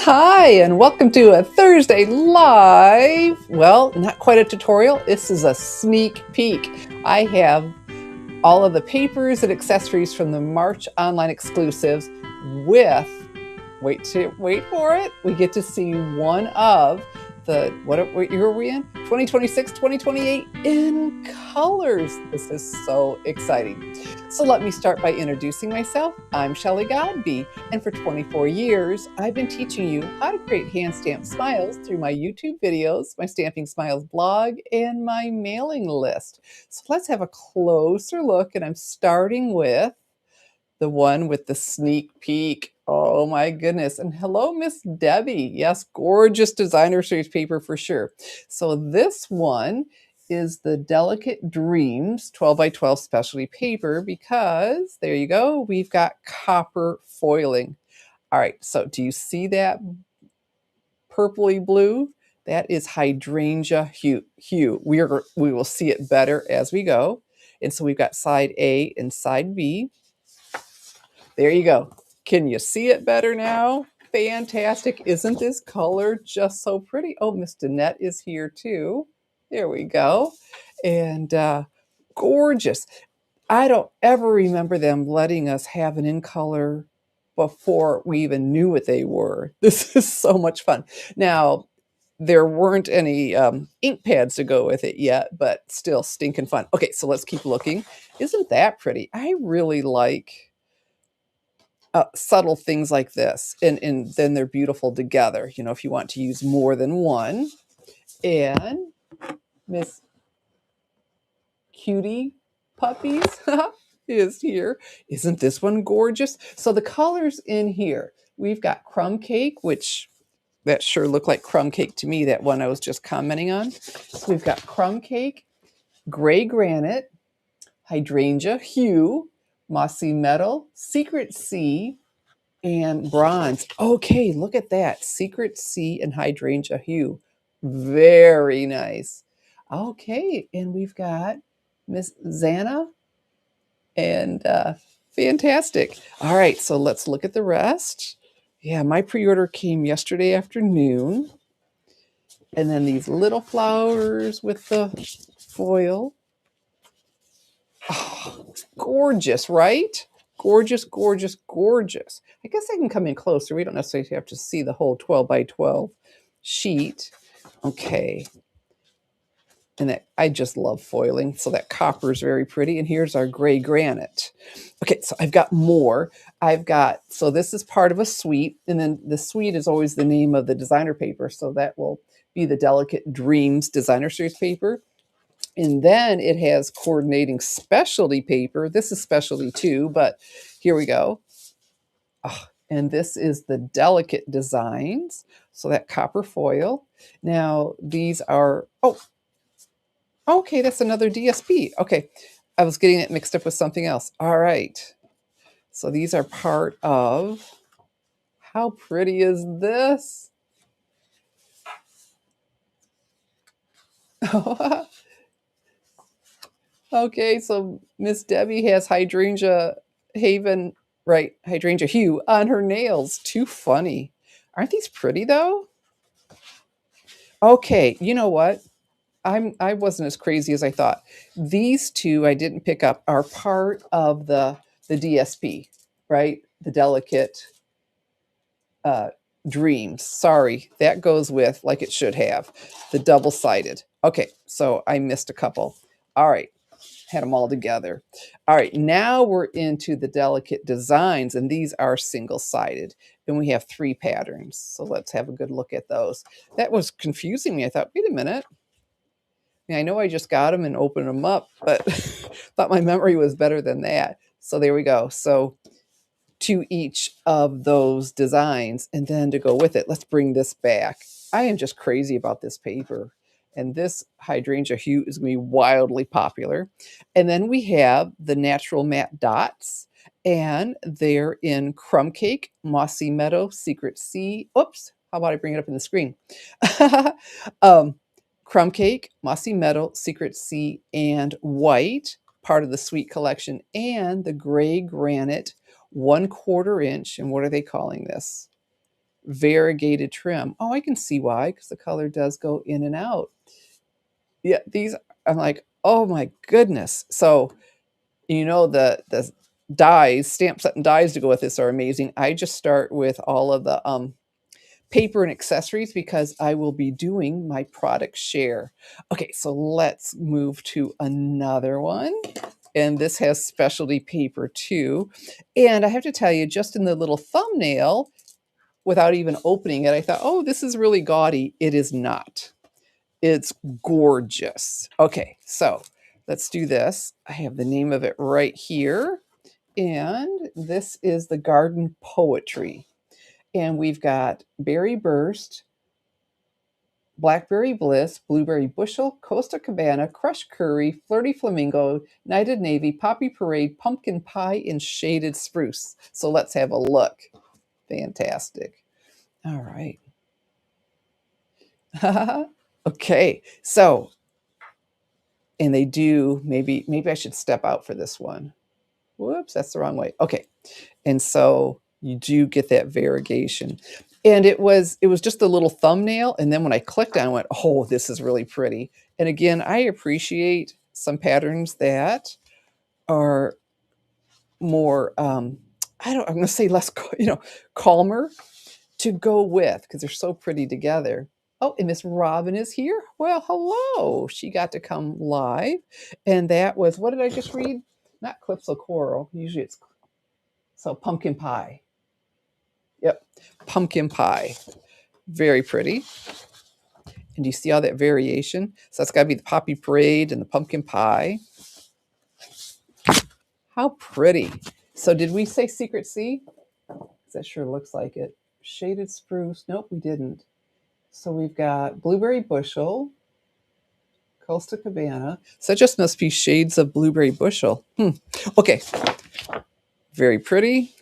Hi, and welcome to a Thursday Live. Well, not quite a tutorial. This is a sneak peek. I have all of the papers and accessories from the March online exclusives with, wait for it, we get to see one of the, what year are we in? 2026, 2028 in colors. This is so exciting. So let me start by introducing myself. I'm Shelly Godby, and for 24 years, I've been teaching you how to create hand stamped smiles through my YouTube videos, my Stamping Smiles blog, and my mailing list. So let's have a closer look, and I'm starting with the one with the sneak peek. Oh my goodness. And hello, Miss Debbie. Yes, gorgeous designer series paper for sure. So this one is the Delicate Dreams 12 by 12 specialty paper because there you go. We've got copper foiling. All right. So do you see that purpley blue? That is Hydrangea Hue. We will see it better as we go. And so we've got side A and side B. There you go. Can you see it better now? Fantastic. Isn't this color just so pretty? Oh, Miss Danette is here too. There we go. And gorgeous. I don't ever remember them letting us have an in color before we even knew what they were. This is so much fun. Now, there weren't any ink pads to go with it yet, but still stinking fun. Okay, so let's keep looking. Isn't that pretty? I really like subtle things like this, and then they're beautiful together, you know, if you want to use more than one. And Miss Cutie Puppies is here. Isn't this one gorgeous? So the colors in here, we've got Crumb Cake, which that sure looked like crumb cake to me, that one I was just commenting on. So we've got Crumb Cake, Gray Granite, Hydrangea Hue, Mossy Metal, Secret Sea, and Bronze. Okay, look at that. Secret Sea and Hydrangea Hue. Very nice. Okay, and we've got Miss Xana and fantastic. All right, so let's look at the rest. Yeah, my pre-order came yesterday afternoon. And then these little flowers with the foil. Oh, gorgeous, right? Gorgeous, gorgeous, gorgeous. I guess I can come in closer. We don't necessarily have to see the whole 12 by 12 sheet. Okay. And that, I just love foiling. So that copper is very pretty. And here's our gray granite. Okay, so I've got more. So this is part of a suite. And then the suite is always the name of the designer paper. So that will be the Delicate Dreams designer series paper. And then it has coordinating specialty paper. This is specialty too, but here we go. Oh, and this is the Delicate Designs. So that copper foil. Now these are, oh, okay, that's another DSP. Okay, I was getting it mixed up with something else. All right. So these are part of, how pretty is this? Okay, so Miss Debbie has Hydrangea Haven, right, Hydrangea Hue on her nails. Too funny. Aren't these pretty though? Okay, you know what? I wasn't as crazy as I thought. These two I didn't pick up are part of the DSP, right? The Delicate Dreams. Sorry, that goes with, like it should have, the double-sided. Okay, so I missed a couple. All right, had them all together. All right, now we're into the Delicate Designs, and these are single-sided, and we have 3 patterns. So let's have a good look at those. That was confusing me. I thought, wait a minute. I know I just got them and opened them up, but thought my memory was better than that. So there we go. So 2 each of those designs, and then to go with it, let's bring this back. I am just crazy about this paper, and this Hydrangea Hue is going to be wildly popular. And then we have the natural matte dots, and they're in Crumb Cake, Mossy Meadow, Secret Sea. Oops, how about I bring it up in the screen? Crumb Cake, Mossy Meadow, Secret Sea, and White, part of the Sweet Collection, and the Gray Granite 1/4 inch. And what are they calling this? variegated trim. Oh, I can see why, because the color does go in and out. Yeah, these, I'm like, oh my goodness. So, the dies, stamp set and dies to go with this are amazing. I just start with all of the paper and accessories because I will be doing my product share. Okay, so let's move to another one. And this has specialty paper too. And I have to tell you, just in the little thumbnail, without even opening it, I thought, oh, this is really gaudy. It is not. It's gorgeous. Okay, so let's do this. I have the name of it right here. And this is the Garden Poetry. And we've got Berry Burst, Blackberry Bliss, Blueberry Bushel, Costa Cabana, Crushed Curry, Flirty Flamingo, Knighted Navy, Poppy Parade, Pumpkin Pie, and Shaded Spruce. So let's have a look. Fantastic. All right. Okay, so, and they do, maybe I should step out for this one. Whoops, that's the wrong way. Okay, and so you do get that variegation. And it was just a little thumbnail, and then when I clicked on it, I went, oh, this is really pretty. And again, I appreciate some patterns that are more, I'm going to say less, calmer to go with, because they're so pretty together. Oh, and Miss Robin is here. Well, hello. She got to come live. And that was, what did I just read? Not Calypso Coral. Usually it's, so Pumpkin Pie. Yep, Pumpkin Pie. Very pretty. And you see all that variation? So that's got to be the Poppy Parade and the Pumpkin Pie. How pretty. So did we say Secret Sea? That sure looks like it. Shaded Spruce. Nope, we didn't. So we've got Blueberry Bushel, Costa Cabana. So it just must be shades of Blueberry Bushel. Okay. Very pretty.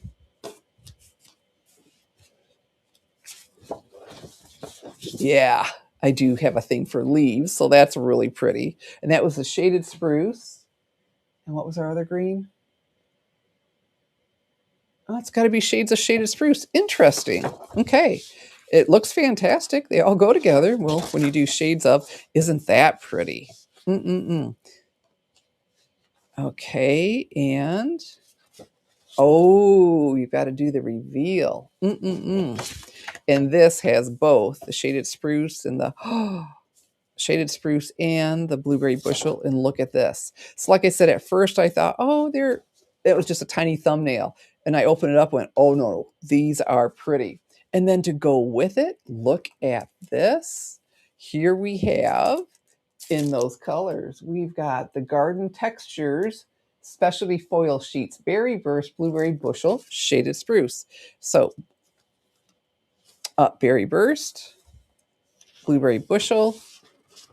Yeah, I do have a thing for leaves, so that's really pretty. And that was the Shaded Spruce. And what was our other green? Oh, it's got to be shades of Shaded Spruce. Interesting. Okay. It looks fantastic. They all go together. Well, when you do shades of, isn't that pretty? Okay, and oh, you've got to do the reveal. And this has both the Shaded Spruce and the Shaded Spruce and the Blueberry Bushel. And look at this. So like I said, at first I thought, oh, it was just a tiny thumbnail. And I opened it up and went, oh no, these are pretty. And then to go with it, look at this. Here we have, in those colors, we've got the Garden Textures Specialty Foil Sheets, Berry Burst, Blueberry Bushel, Shaded Spruce. So, Berry Burst, Blueberry Bushel,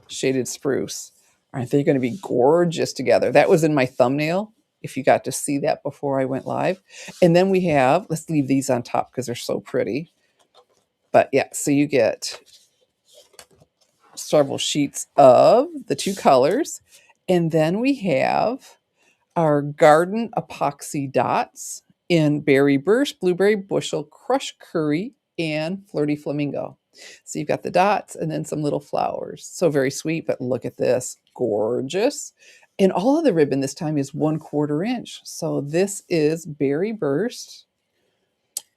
Shaded Spruce. Aren't they going to be gorgeous together? That was in my thumbnail, if you got to see that before I went live. And then we have, let's leave these on top because they're so pretty. But yeah, so you get several sheets of the two colors. And then we have our Garden Epoxy Dots in Berry Burst, Blueberry Bushel, Crushed Curry, and Flirty Flamingo. So you've got the dots and then some little flowers. So very sweet, but look at this. Gorgeous. And all of the ribbon this time is 1/4 inch. So this is Berry Burst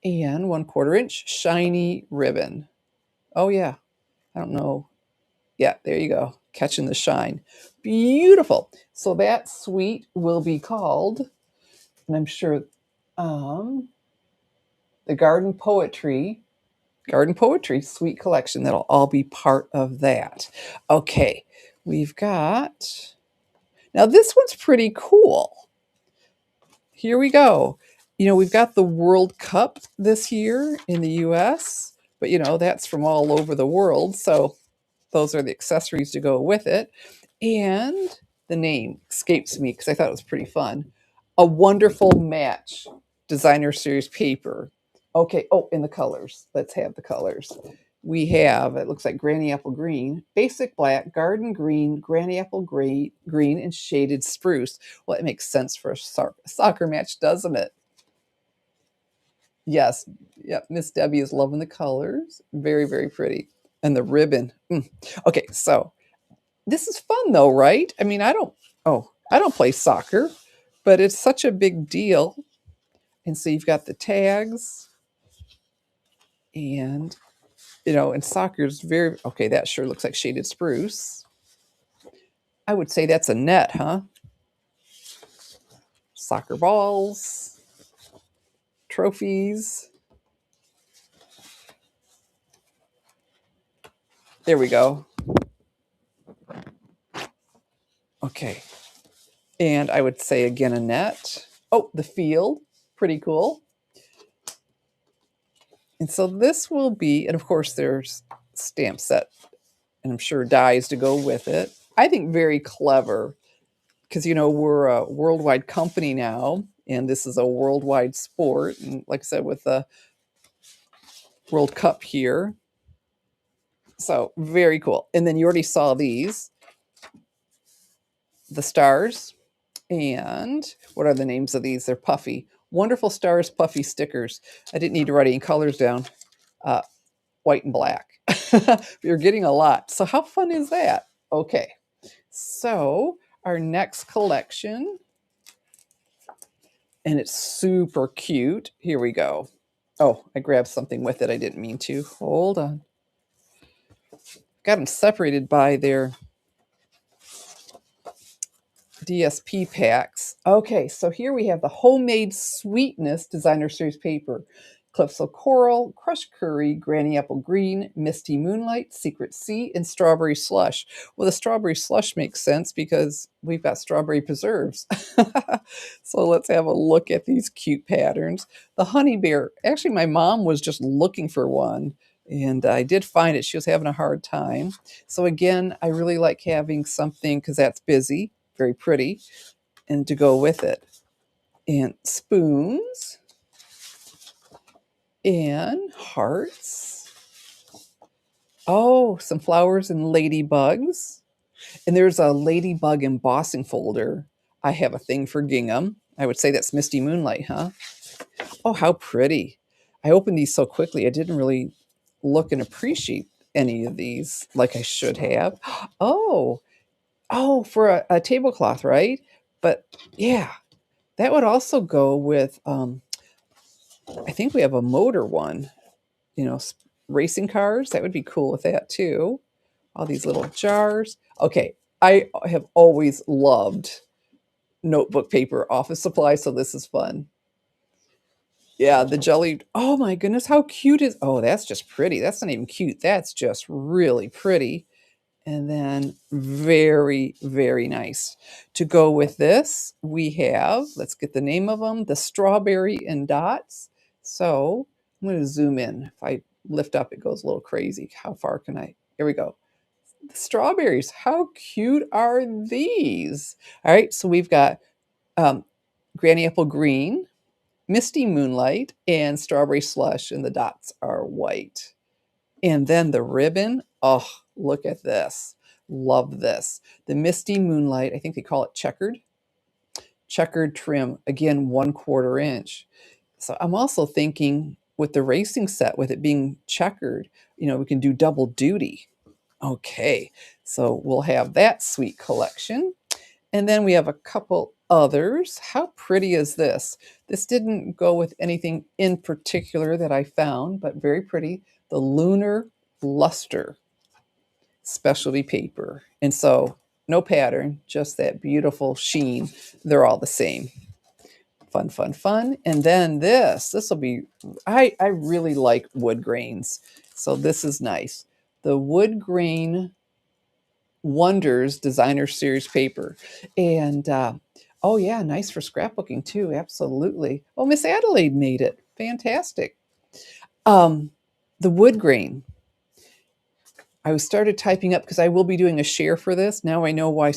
and 1/4 inch shiny ribbon. Oh yeah. I don't know. Yeah, there you go. Catching the shine. Beautiful. So that suite will be called, and I'm sure, the Garden Poetry Suite Collection. That'll all be part of that. Okay, we've got, now this one's pretty cool. Here we go. We've got the World Cup this year in the US, but that's from all over the world. So those are the accessories to go with it. And the name escapes me because I thought it was pretty fun. A Wonderful Match Designer Series paper. Okay. Oh, and the colors. Let's have the colors. We have, it looks like Granny Apple Green, Basic Black, Garden Green, Granny Apple Green, and Shaded Spruce. Well, it makes sense for a soccer match, doesn't it? Yes. Yep. Miss Debbie is loving the colors. Very, very pretty. And the ribbon. Okay, so this is fun though, right? I mean, I don't play soccer, but it's such a big deal. And so you've got the tags and and soccer's very okay, that sure looks like shaded spruce. I would say that's a net, huh? Soccer balls, trophies. There we go. Okay. And I would say again a net. Oh, the field. Pretty cool. And so this will be, and of course there's stamp set, and I'm sure dies to go with it. I think very clever because we're a worldwide company now, and this is a worldwide sport. And like I said, with the World Cup here, so very cool. And then you already saw these, the stars. And what are the names of these? They're puffy. Wonderful Stars puffy stickers. I didn't need to write any colors down. Uh, White and black. You're getting a lot. So how fun is that? Okay. So our next collection, and it's super cute. Here we go. Oh, I grabbed something with it. I didn't mean to. Hold on. Got them separated by their DSP packs. Okay, so here we have the Homemade Sweetness Designer Series paper. Calypso Coral, Crushed Curry, Granny Apple Green, Misty Moonlight, Secret Sea, and Strawberry Slush. Well, the Strawberry Slush makes sense because we've got strawberry preserves. So let's have a look at these cute patterns. The Honey Bear, actually my mom was just looking for one, and I did find it. She was having a hard time. So again, I really like having something because that's busy, very pretty, and to go with it. And spoons and hearts. Oh, some flowers and ladybugs. And there's a ladybug embossing folder. I have a thing for gingham. I would say that's Misty Moonlight, huh? Oh, how pretty. I opened these so quickly. I didn't really look and appreciate any of these like I should have. Oh, for a tablecloth, right? But yeah, that would also go with, I think we have a motor one, racing cars. That would be cool with that too. All these little jars. Okay, I have always loved notebook paper office supplies, so this is fun. Yeah, the jelly. Oh my goodness, how cute is. Oh, that's just pretty. That's not even cute. That's just really pretty. And then very, very nice. To go with this, we have, let's get the name of them, the Strawberry and Dots. So I'm going to zoom in. If I lift up, it goes a little crazy. How far can I? Here we go. The strawberries. How cute are these? All right, so we've got um, Granny Apple Green, Misty Moonlight, and Strawberry Slush, and the dots are white. And then the ribbon, oh, look at this. Love this. The Misty Moonlight, I think they call it checkered trim, again, 1/4 inch. So I'm also thinking with the racing set, with it being checkered, we can do double duty. Okay, so we'll have that sweet collection. And then we have a couple others. How pretty is this? This didn't go with anything in particular that I found, but very pretty. The Lunar Luster specialty paper. And so no pattern, just that beautiful sheen. They're all the same. Fun, fun, fun. And then this will be, I really like wood grains. So this is nice. The wood grain Wonders Designer Series paper. And oh yeah, nice for scrapbooking too. Absolutely. Oh, Miss Adelaide made it. Fantastic. Um, the wood grain. I started typing up because I will be doing a share for this. Now I know why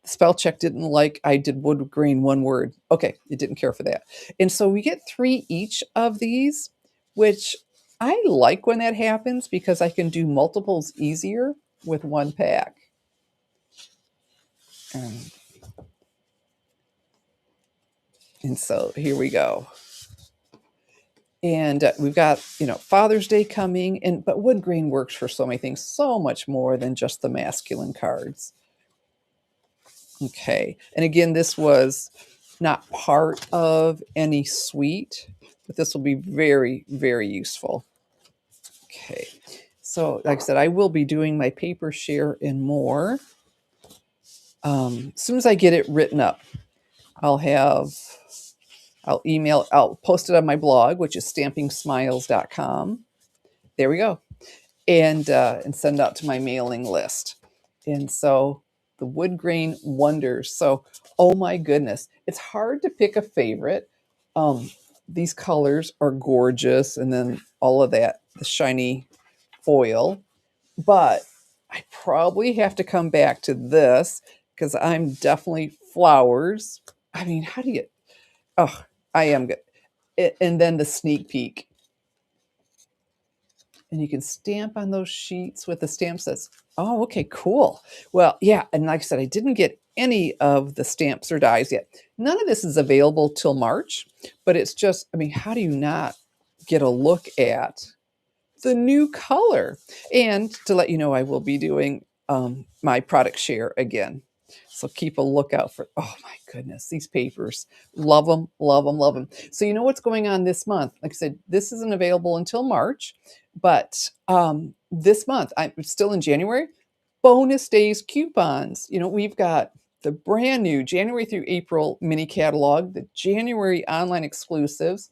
spell check didn't like I did wood grain one word. Okay, it didn't care for that. And so we get 3 each of these, which I like when that happens because I can do multiples easier with one pack. And so here we go. And we've got, Father's Day coming, but wood grain works for so many things, so much more than just the masculine cards. Okay, and again, this was not part of any suite, but this will be very, very useful. Okay, so like I said, I will be doing my paper share and more. As soon as I get it written up, I'll post it on my blog, which is stampingsmiles.com. There we go. And send out to my mailing list. And so the wood grain wonders. So, oh my goodness, it's hard to pick a favorite. These colors are gorgeous, and then all of that, the shiny foil. But I probably have to come back to this because I'm definitely flowers. I mean, how do you? Oh, I am good. And then the sneak peek. And you can stamp on those sheets with the stamp sets. Oh, okay, cool. Well, yeah, and like I said, I didn't get any of the stamps or dies yet. None of this is available till March, but it's just, I mean, how do you not get a look at the new color? And to let you know, I will be doing my product share again. So keep a lookout for, oh my goodness, these papers. Love them, love them, love them. So you know what's going on this month? Like I said, this isn't available until March, but this month, I'm still in January, bonus days coupons. We've got the brand new January through April mini catalog, the January online exclusives,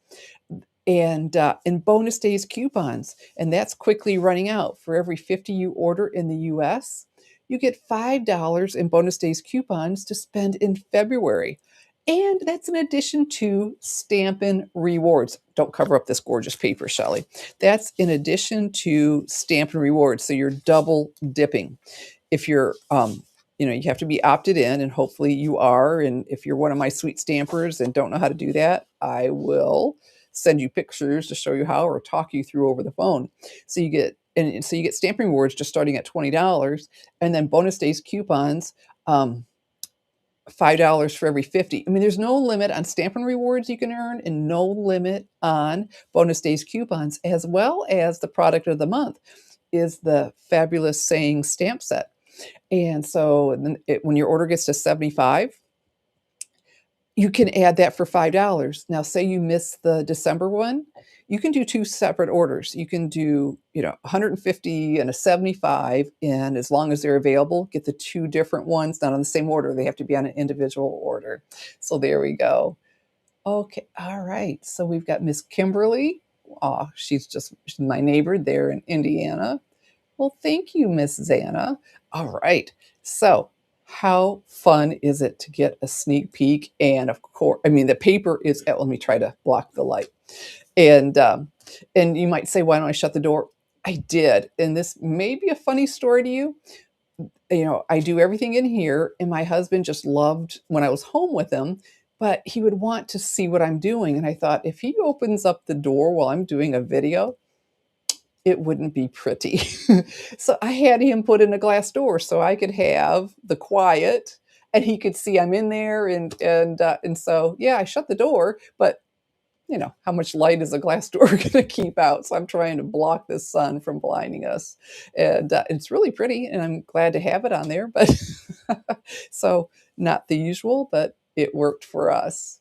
and bonus days coupons. And that's quickly running out. For every 50 you order in the US, you get $5 in bonus days coupons to spend in February. And that's in addition to Stampin' Rewards. Don't cover up this gorgeous paper, Shelley. That's in addition to Stampin' Rewards. So you're double dipping. If you're, you have to be opted in, and hopefully you are. And if you're one of my sweet stampers and don't know how to do that, I will send you pictures to show you how, or talk you through over the phone. So you get Stampin' Rewards just starting at $20, and then bonus days coupons, $5 for every 50. I mean, there's no limit on Stampin' Rewards you can earn, and no limit on bonus days coupons, as well as the product of the month is the fabulous Saying stamp set. And so when your order gets to 75, you can add that for $5. Now, say you miss the December one, you can do two separate orders. You can do, 150 and a 75, and as long as they're available, get the two different ones, not on the same order. They have to be on an individual order. So there we go. Okay, all right. So we've got Miss Kimberly. Oh, she's my neighbor there in Indiana. Well, thank you, Miss Zana. All right. So how fun is it to get a sneak peek? And of course, I mean, the paper is, let me try to block the light. And you might say, why don't I shut the door? I did. And this may be a funny story to you. I do everything in here, and my husband just loved when I was home with him, but he would want to see what I'm doing. And I thought, if he opens up the door while I'm doing a video, it wouldn't be pretty. So I had him put in a glass door so I could have the quiet, and he could see I'm in there. And so, yeah, I shut the door, but how much light is a glass door going to keep out? So I'm trying to block the sun from blinding us. And it's really pretty, and I'm glad to have it on there. But so not the usual, but it worked for us.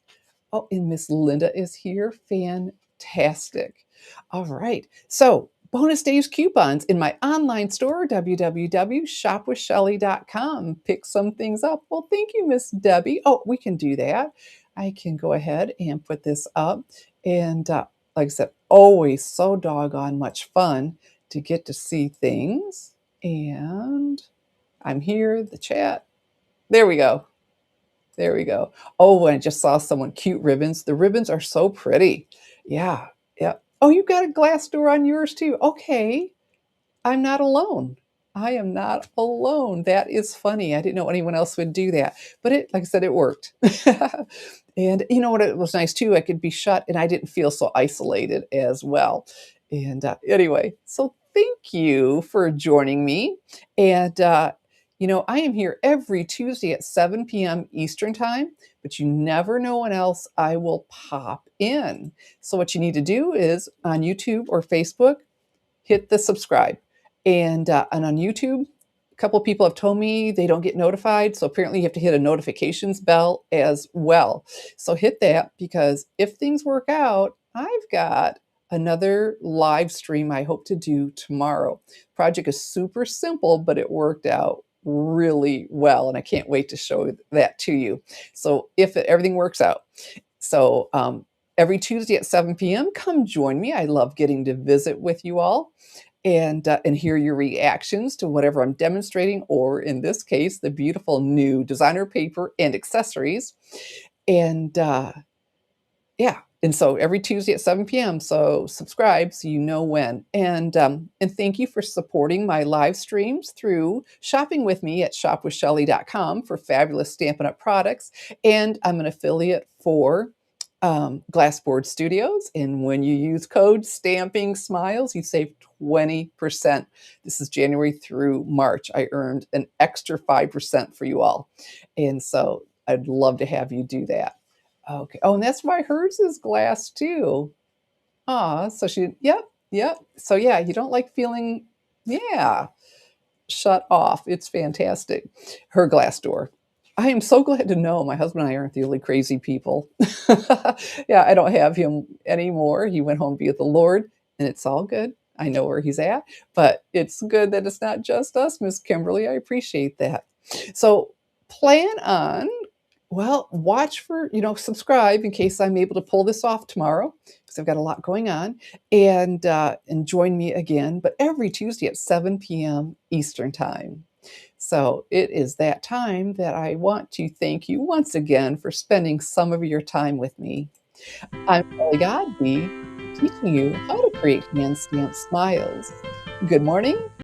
Oh, and Miss Linda is here. Fantastic. All right. So bonus days coupons in my online store, www.shopwithshelley.com. Pick some things up. Well, thank you, Miss Debbie. Oh, we can do that. I can go ahead and put this up. And like I said, always so doggone much fun to get to see things. And I'm here, the chat. There we go. There we go. Oh, and I just saw someone, cute ribbons. The ribbons are so pretty. Yeah. Yeah. Oh, you got a glass door on yours too. Okay. I'm not alone. I am not alone. That is funny. I didn't know anyone else would do that, but like I said, it worked. And you know what? It was nice too. I could be shut, and I didn't feel so isolated as well. And anyway, so thank you for joining me. And I am here every Tuesday at 7 p.m. Eastern Time, but you never know when else I will pop in. So, what you need to do is on YouTube or Facebook, hit the subscribe. And on YouTube, a couple of people have told me they don't get notified. So, apparently, you have to hit a notifications bell as well. So, hit that because if things work out, I've got another live stream I hope to do tomorrow. Project is super simple, but it worked out really well, and I can't wait to show that to you. So if everything works out, so every Tuesday at 7 p.m., come join me. I love getting to visit with you all and hear your reactions to whatever I'm demonstrating, or in this case, the beautiful new designer paper and accessories. And yeah. And so every Tuesday at 7 p.m. So subscribe so you know when. And thank you for supporting my live streams through shopping with me at shopwithshelly.com for fabulous Stampin' Up! Products. And I'm an affiliate for Glassboard Studios. And when you use code Stamping Smiles, you save 20%. This is January through March. I earned an extra 5% for you all. And so I'd love to have you do that. Okay. Oh, and that's why hers is glass too. Ah, so yep, yep. So yeah, you don't like feeling, yeah, shut off. It's fantastic. Her glass door. I am so glad to know my husband and I aren't the only crazy people. Yeah, I don't have him anymore. He went home to be with the Lord, and it's all good. I know where he's at, but it's good that it's not just us, Miss Kimberly. I appreciate that. So plan on, well, watch for, subscribe in case I'm able to pull this off tomorrow because I've got a lot going on, and join me again, but every Tuesday at 7 p.m. Eastern Time. So it is that time that I want to thank you once again for spending some of your time with me. I'm Kelly Godby, teaching you how to create hand stamped smiles. Good morning,